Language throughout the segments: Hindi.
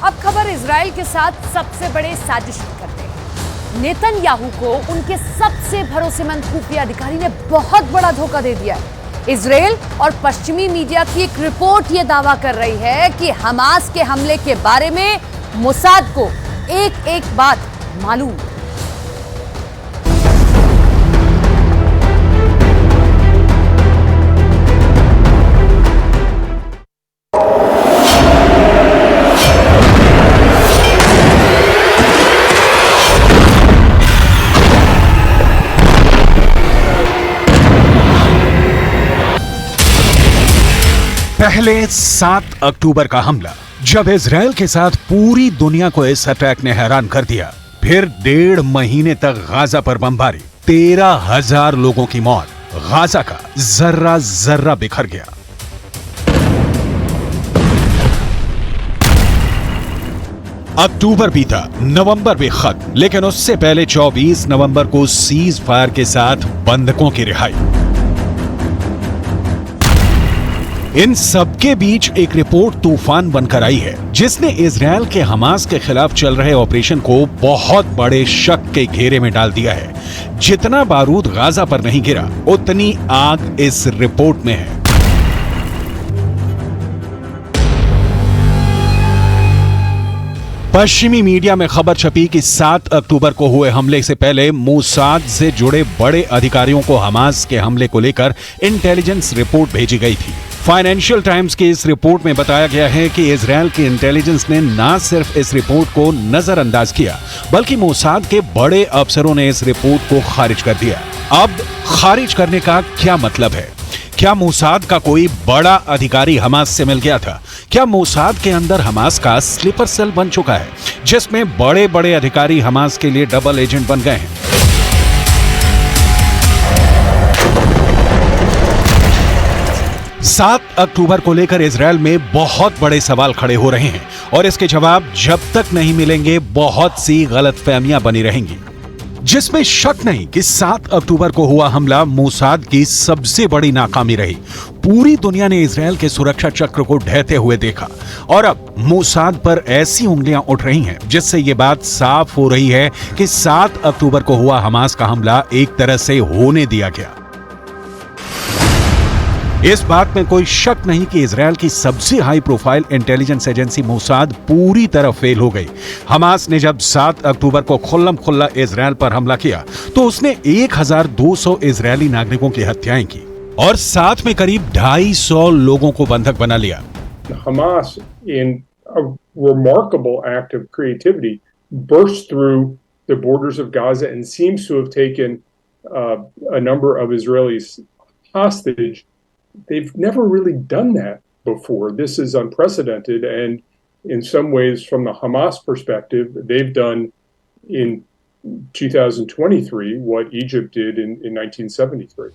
अब खबर इजराइल के साथ सबसे बड़े साजिश की करते हैं। नेतन्याहू को उनके सबसे भरोसेमंद खुफिया अधिकारी ने बहुत बड़ा धोखा दे दिया है। इजराइल और पश्चिमी मीडिया की एक रिपोर्ट यह दावा कर रही है कि हमास के हमले के बारे में मोसाद को एक एक बात मालूम। पहले 7 अक्टूबर का हमला, जब इजराइल के साथ पूरी दुनिया को इस अटैक ने हैरान कर दिया। फिर 1.5 महीने तक गाजा पर बमबारी, 13,000 लोगों की मौत, गाजा का जर्रा जर्रा बिखर गया। अक्टूबर बीता, नवंबर भी खत्म, लेकिन उससे पहले 24 नवंबर को सीज फायर के साथ बंधकों की रिहाई। इन सबके बीच एक रिपोर्ट तूफान बनकर आई है, जिसने इजराइल के हमास के खिलाफ चल रहे ऑपरेशन को बहुत बड़े शक के घेरे में डाल दिया है। जितना बारूद गाजा पर नहीं गिरा, उतनी आग इस रिपोर्ट में है। पश्चिमी मीडिया में खबर छपी कि 7 अक्टूबर को हुए हमले से पहले मोसाद से जुड़े बड़े अधिकारियों को हमास के हमले को लेकर इंटेलिजेंस रिपोर्ट भेजी गई थी। फाइनेंशियल टाइम्स की इस रिपोर्ट में बताया गया है कि इजराइल की इंटेलिजेंस ने न सिर्फ इस रिपोर्ट को नजरअंदाज किया, बल्कि मोसाद के बड़े अफसरों ने इस रिपोर्ट को खारिज कर दिया। अब खारिज करने का क्या मतलब है? क्या मोसाद का कोई बड़ा अधिकारी हमास से मिल गया था? क्या मोसाद के अंदर हमास का स्लीपर सेल बन चुका है, जिसमें बड़े बड़े अधिकारी हमास के लिए डबल एजेंट बन गए हैं? 7 अक्टूबर को लेकर इजराइल में बहुत बड़े सवाल खड़े हो रहे हैं और इसके जवाब जब तक नहीं मिलेंगे, बहुत सी गलतफहमियां बनी रहेंगी। जिसमें शक नहीं कि 7 अक्टूबर को हुआ हमला मोसाद की सबसे बड़ी नाकामी रही। पूरी दुनिया ने इजराइल के सुरक्षा चक्र को ढहते हुए देखा और अब मोसाद पर ऐसी उंगलियां उठ रही हैं, जिससे यह बात साफ हो रही है कि 7 अक्टूबर को हुआ हमास का हमला एक तरह से होने दिया गया। इस बात में कोई शक नहीं कि इजराइल की सबसे high profile intelligence agency Mossad पूरी तरह फेल हो गई। हमास ने जब 7 अक्टूबर को खुल्लम खुल्ला इजराइल पर हमला किया, तो उसने 1200 इजरायली नागरिकों की हत्याएं की और साथ में करीब 250 लोगों को बंधक बना लिया। Hamas, in a remarkable act of creativity, burst through the borders of Gaza and seems to have taken a number of Israelis hostage. They've never really done that before. This is unprecedented, and in some ways, from the Hamas perspective, they've done in 2023 what Egypt did in 1973.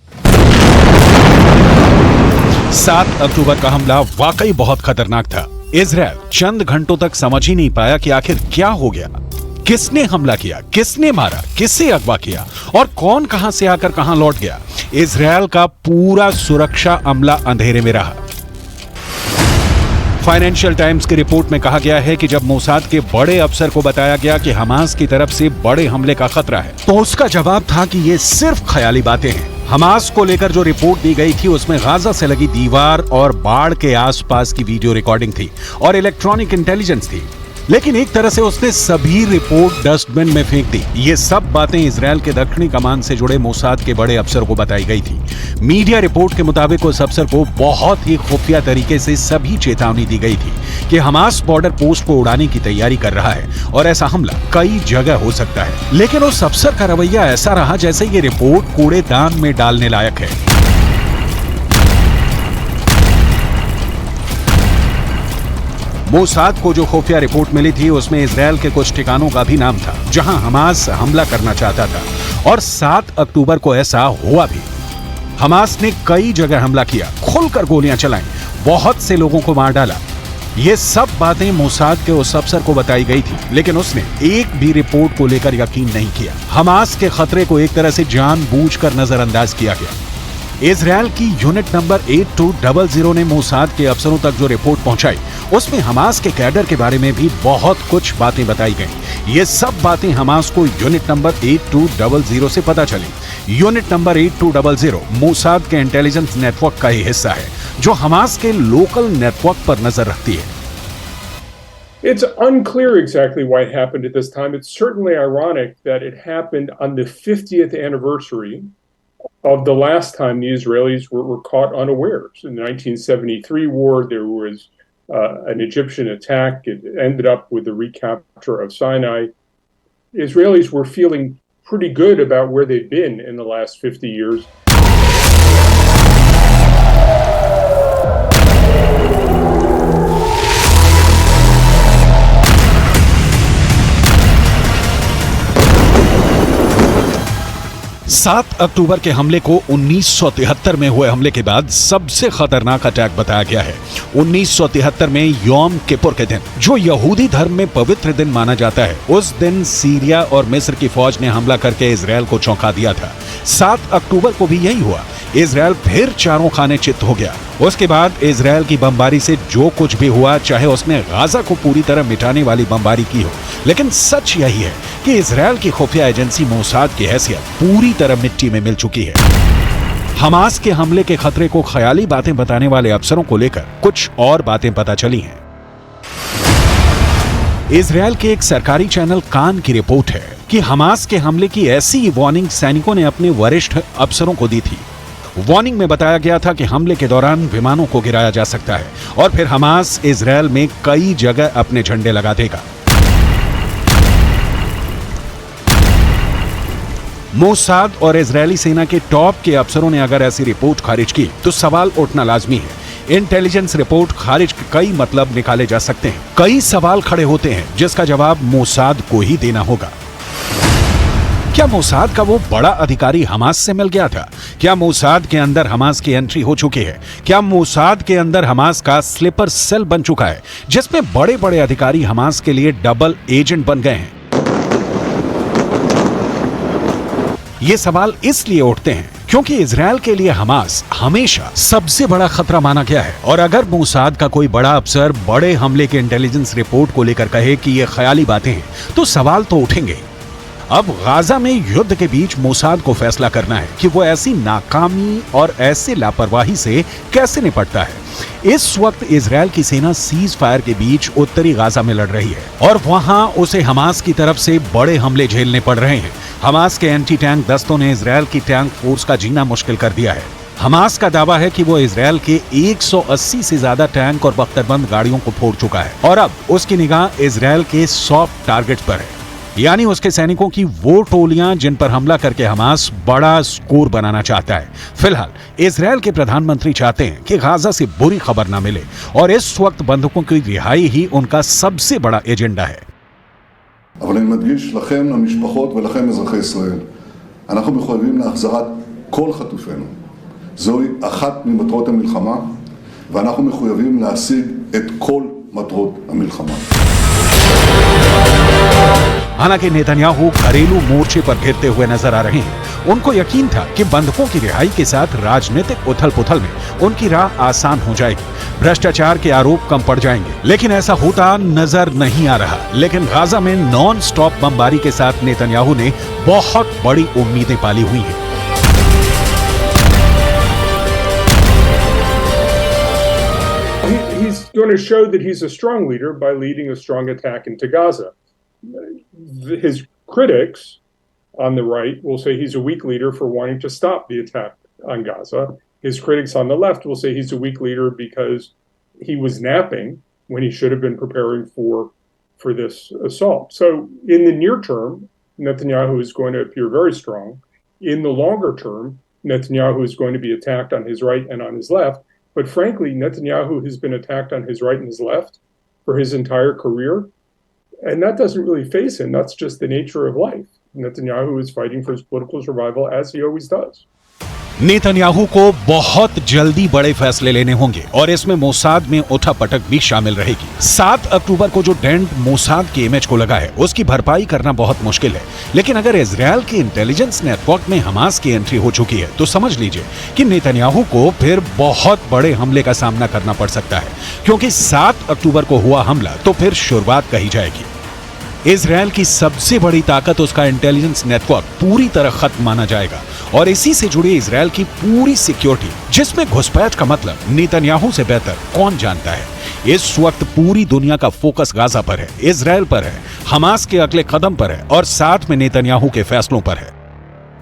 7 अक्टूबर का हमला वाकई बहुत खतरनाक था। इजराइल चंद घंटों तक समझ ही नहीं पाया कि आखिर क्या हो गया, किसने हमला किया, किसने मारा, किससे अगवा किया और कौन कहां से आकर कहां लौट गया। इजराइल का पूरा सुरक्षा अमला अंधेरे में रहा। फाइनेंशियल टाइम्स की रिपोर्ट में कहा गया है कि जब मोसाद के बड़े अफसर को बताया गया कि हमास की तरफ से बड़े हमले का खतरा है, तो उसका जवाब था कि ये सिर्फ ख्याली बातें हैं। हमास को लेकर जो रिपोर्ट दी गई थी, उसमें गाजा से लगी दीवार और बाढ़ के आसपास की वीडियो रिकॉर्डिंग थी और इलेक्ट्रॉनिक इंटेलिजेंस थी। लेकिन एक तरह से उसने सभी रिपोर्ट डस्टबिन में फेंक दी। ये सब बातें इजराइल के दक्षिणी कमान से जुड़े मोसाद के बड़े अफसर को बताई गई थी। मीडिया रिपोर्ट के मुताबिक उस अफसर को बहुत ही खुफिया तरीके से सभी चेतावनी दी गई थी कि हमास बॉर्डर पोस्ट को उड़ाने की तैयारी कर रहा है और ऐसा हमला कई जगह हो सकता है। लेकिन उस अफसर का रवैया ऐसा रहा जैसे ये रिपोर्ट कूड़ेदान में डालने लायक है। मोसाद को जो खुफिया रिपोर्ट मिली थी, उसमें इजराइल के कुछ ठिकानों का भी नाम था जहां हमास हमला करना चाहता था और 7 अक्टूबर को ऐसा हुआ भी। हमास ने कई जगह हमला किया, खुलकर गोलियां चलाई, बहुत से लोगों को मार डाला। ये सब बातें मोसाद के उस अफसर को बताई गई थी, लेकिन उसने एक भी रिपोर्ट को लेकर यकीन नहीं किया। हमास के खतरे को एक तरह से जानबूझकर नजरअंदाज किया गया। इजरायल की यूनिट नंबर 8200 ने मोसाद के अफसरों तक जो रिपोर्ट पहुंचाई, उसमें हमास के कैडर के बारे में भी बहुत कुछ बातें बताई गईं। ये सब बातें हमास को यूनिट नंबर 8200 से पता चली। यूनिट नंबर 8200 मोसाद के इंटेलिजेंस नेटवर्क का ही हिस्सा है, जो हमास के लोकल नेटवर्क पर नजर रखती है। It's unclear exactly why it happened at this time. It's certainly ironic that it happened on the 50th anniversary of the last time the Israelis were caught unawares. In the 1973 war, there was an Egyptian attack. It ended up with the recapture of Sinai. Israelis were feeling pretty good about where they've been in the last 50 years. 7 अक्टूबर के हमले को 1973 में हुए हमले के बाद सबसे खतरनाक अटैक बताया गया है। 1973 में यौम किपुर के दिन, जो यहूदी धर्म में पवित्र दिन माना जाता है, उस दिन सीरिया और मिस्र की फौज ने हमला करके इजरायल को चौंका दिया था। 7 अक्टूबर को भी यही हुआ। इजरायल फिर चारों खाने चित्त हो गया। उसके बाद इजरायल की बमबारी से जो कुछ भी हुआ, चाहे उसने गाजा को पूरी तरह मिटाने वाली बमबारी की हो, लेकिन सच यही है कि इजरायल की खुफिया एजेंसी मोसाद की हैसियत पूरी तरह मिट्टी में मिल चुकी है। हमास के हमले के खतरे को ख्याली बातें बताने वाले अफसरों को लेकर कुछ और बातें पता चली हैं। इजरायल के एक सरकारी चैनल कान की रिपोर्ट है कि हमास के हमले की ऐसी वार्निंग सैनिकों ने अपने वरिष्ठ अफसरों को दी थी। वार्निंग में बताया गया था कि हमले के दौरान विमानों को गिराया जा सकता है और फिर हमास इजरायल में कई जगह अपने झंडे लगा देगा। मोसाद और इजरायली सेना के टॉप के अफसरों ने अगर ऐसी रिपोर्ट खारिज की तो सवाल उठना लाजमी है। इंटेलिजेंस रिपोर्ट खारिज के कई मतलब निकाले जा सकते हैं। कई सवाल खड़े होते हैं जिसका जवाब मोसाद को ही देना होगा। क्या मोसाद का वो बड़ा अधिकारी हमास से मिल गया था? क्या मोसाद के अंदर हमास की एंट्री हो चुकी है? क्या मोसाद के अंदर हमास का स्लीपर सेल बन चुका है, जिसमें बड़े बड़े अधिकारी हमास के लिए डबल एजेंट बन गए हैं? ये सवाल इसलिए उठते हैं क्योंकि इजरायल के लिए हमास हमेशा सबसे बड़ा खतरा माना गया है। और अगर मोसाद का कोई बड़ा अफसर बड़े हमले के इंटेलिजेंस रिपोर्ट को लेकर कहे कि ये ख्याली बातें हैं, तो सवाल तो उठेंगे। अब गाजा में युद्ध के बीच मोसाद को फैसला करना है कि वो ऐसी नाकामी और ऐसे लापरवाही से कैसे निपटता है। इस वक्त इजरायल की सेना सीज फायर के बीच उत्तरी गाजा में लड़ रही है और वहां उसे हमास की तरफ से बड़े हमले झेलने पड़ रहे हैं। हमास के एंटी टैंक दस्तों ने इजरायल की टैंक फोर्स का जीना मुश्किल कर दिया है। हमास का दावा है कि वो इजरायल के 180 से ज्यादा टैंक और बख्तरबंद गाड़ियों को फोड़ चुका है और अब उसकी निगाह इजरायल के सॉफ्ट टारगेट्स पर है, यानी उसके सैनिकों की वो टोलियां जिन पर हमला करके हमास बड़ा स्कोर बनाना चाहता है। फिलहाल इजरायल के प्रधानमंत्री चाहते हैं कि गाजा से बुरी खबर ना मिले और इस वक्त बंधकों की रिहाई ही उनका सबसे बड़ा एजेंडा है। אבל אני מדגיש לכם, למשפחות ולכם אזרחי ישראל, אנחנו מחויבים להחזרת כל חטופינו. זוהי אחת ממטרות המלחמה, ואנחנו מחויבים להשיג את כל מטרות המלחמה. हालांकि नेतन्याहू घरेलू मोर्चे पर घिरते हुए नजर आ रहे हैं। उनको यकीन था कि बंधकों की रिहाई के साथ राजनीतिक उथल-पुथल में उनकी राह आसान हो जाएगी, भ्रष्टाचार के आरोप कम पड़ जाएंगे, लेकिन ऐसा होता नजर नहीं आ रहा। लेकिन गाजा में नॉन स्टॉप बमबारी के साथ नेतन्याहू ने बहुत बड़ी उम्मीदें पाली हुई हैं। He's going to show that he's a strong leader by leading a strong attack into Gaza. His critics on the right will say he's a weak leader for wanting to stop the attack on Gaza. His critics on the left will say he's a weak leader because he was napping when he should have been preparing for this assault. So in the near term, Netanyahu is going to appear very strong. In the longer term, Netanyahu is going to be attacked on his right and on his left. But frankly, Netanyahu has been attacked on his right and his left for his entire career. And that doesn't really faze him. That's just the nature of life. Netanyahu is fighting for his political survival, as he always does. Netanyahu को बहुत जल्दी बड़े फैसले लेने होंगे और इसमें मोसाद में उठापटक भी शामिल रहेगी। 7 अक्टूबर को जो डेंट मोसाद की इमेज को लगा है उसकी भरपाई करना बहुत मुश्किल है, लेकिन अगर इजरायल के इंटेलिजेंस नेटवर्क में हमास की एंट्री हो चुकी है तो समझ लीजिए कि नेतन्याहू को फिर बहुत बड़े हमले का सामना करना पड़ सकता है, क्योंकि 7 अक्टूबर को हुआ हमला तो फिर शुरुआत कही जाएगी। इजरायल की सबसे बड़ी ताकत उसका इंटेलिजेंस नेटवर्क पूरी तरह खत्म माना जाएगा और इसी से जुड़ी इजरायल की पूरी सिक्योरिटी, जिसमें घुसपैठ का मतलब नेतन्याहू से बेहतर कौन जानता है। इस वक्त पूरी दुनिया का फोकस गाजा पर है, इजरायल पर है, हमास के अगले कदम पर है और साथ में नेतन्याहू के फैसलों पर है।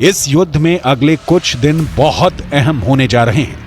इस युद्ध में अगले कुछ दिन बहुत अहम होने जा रहे हैं।